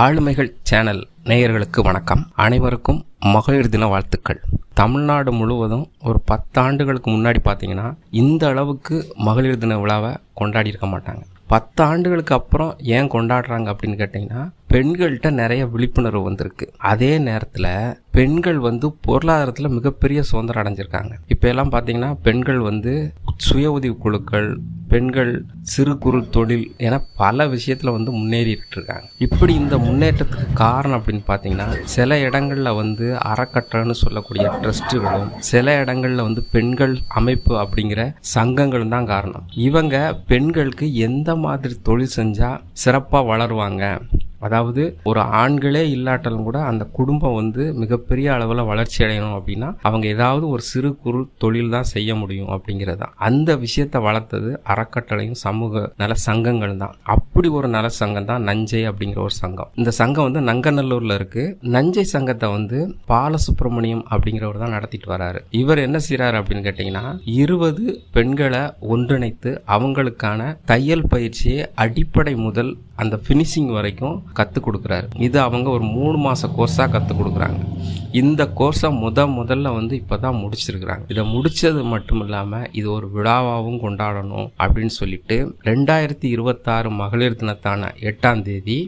ஆளுமைகள் சேனல் நேயர்களுக்கு வணக்கம். அனைவருக்கும் மகளிர் தின வாழ்த்துக்கள். தமிழ்நாடு முழுவதும் ஒரு 10 ஆண்டுகளுக்கு முன்னாடி பார்த்தீங்கன்னா இந்த அளவுக்கு மகளிர் தின விழாவை கொண்டாடி இருக்க மாட்டாங்க. 10 ஆண்டுகளுக்கு அப்புறம் ஏன் கொண்டாடுறாங்க அப்படின்னு கேட்டிங்கன்னா, பெண்கள்கிட்ட நிறைய விழிப்புணர்வு வந்திருக்கு. அதே நேரத்தில் பெண்கள் பொருளாதாரத்தில் மிகப்பெரிய சுதந்திரம் அடைஞ்சிருக்காங்க. இப்போ எல்லாம் பார்த்தீங்கன்னா பெண்கள் சுய உதவி குழுக்கள், பெண்கள் சிறு குறு தொழில் என பல விஷயத்தில் முன்னேறிட்டு இருக்காங்க. இப்படி இந்த முன்னேற்றத்துக்கு காரணம் அப்படின்னு பார்த்தீங்கன்னா, சில இடங்களில் அறக்கட்டளைன்னு சொல்லக்கூடிய ட்ரஸ்ட்டுகளும், சில இடங்களில் பெண்கள் அமைப்பு அப்படிங்கிற சங்கங்களும் தான் காரணம். இவங்க பெண்களுக்கு எந்த மாதிரி தொழில் செஞ்சால் சிறப்பாக வளருவாங்க, அதாவது ஒரு ஆண்களே இல்லாட்டாலும் கூட அந்த குடும்பம் மிகப்பெரிய அளவில் வளர்ச்சி அடையணும் அப்படின்னா அவங்க ஏதாவது ஒரு சிறு குறு தொழில் தான் செய்ய முடியும் அப்படிங்கிறதா அந்த விஷயத்தை வளர்த்தது அறக்கட்டளையும் சமூக நல சங்கங்கள் தான். அப்படி ஒரு நல சங்கம் தான் நஞ்சை அப்படிங்கிற ஒரு சங்கம். இந்த சங்கம் நங்கநல்லூர்ல இருக்கு. நஞ்சை சங்கத்தை பாலசுப்ரமணியம் அப்படிங்கிறவர் தான் நடத்திட்டு வராரு. இவர் என்ன செய்யறாரு அப்படின்னு கேட்டீங்கன்னா, 20 பெண்களை ஒன்றிணைத்து அவங்களுக்கான தையல் பயிற்சியை அடிப்படை முதல் அந்த பினிஷிங் வரைக்கும் கற்றுக் கொடுக்குறாரு. இது அவங்க ஒரு 3 மாச கோர்ஸா கற்றுக் கொடுக்குறாங்க. இந்த கோர்ஸை முதல்ல இப்பதான் முடிச்சிருக்கிறாங்க. இதை முடிச்சது மட்டும் இல்லாம இது ஒரு விழாவாகவும் கொண்டாடணும் அப்படின்னு சொல்லிட்டு 2026 மகளிர் தினத்தான 8ஆம் தேதி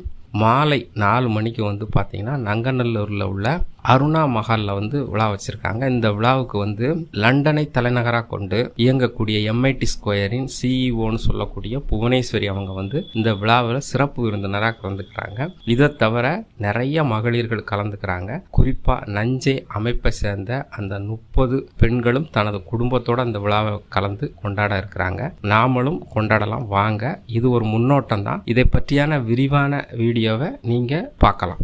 மாலை 4 மணிக்கு பார்த்தீங்கன்னா நங்கநல்லூரில் உள்ள அருணா மஹாலில் விழா வச்சிருக்காங்க. இந்த விழாவுக்கு லண்டனை தலைநகராக கொண்டு இயங்கக்கூடிய MIT ஸ்கொயரின் CEO சொல்லக்கூடிய புவனேஸ்வரி அவங்க இந்த விழாவில் சிறப்பு விருந்தினராக கலந்துக்கிறாங்க. இதை தவிர நிறைய மகளிர்கள் கலந்துக்கிறாங்க. குறிப்பா நஞ்சை அமைப்பை சேர்ந்த அந்த 30 பெண்களும் தனது குடும்பத்தோட அந்த விழாவை கலந்து கொண்டாட இருக்கிறாங்க. நாமளும் கொண்டாடலாம் வாங்க. இது ஒரு முன்னோட்டம் தான். இதை பற்றியான விரிவான வீடியோவை நீங்க பார்க்கலாம்.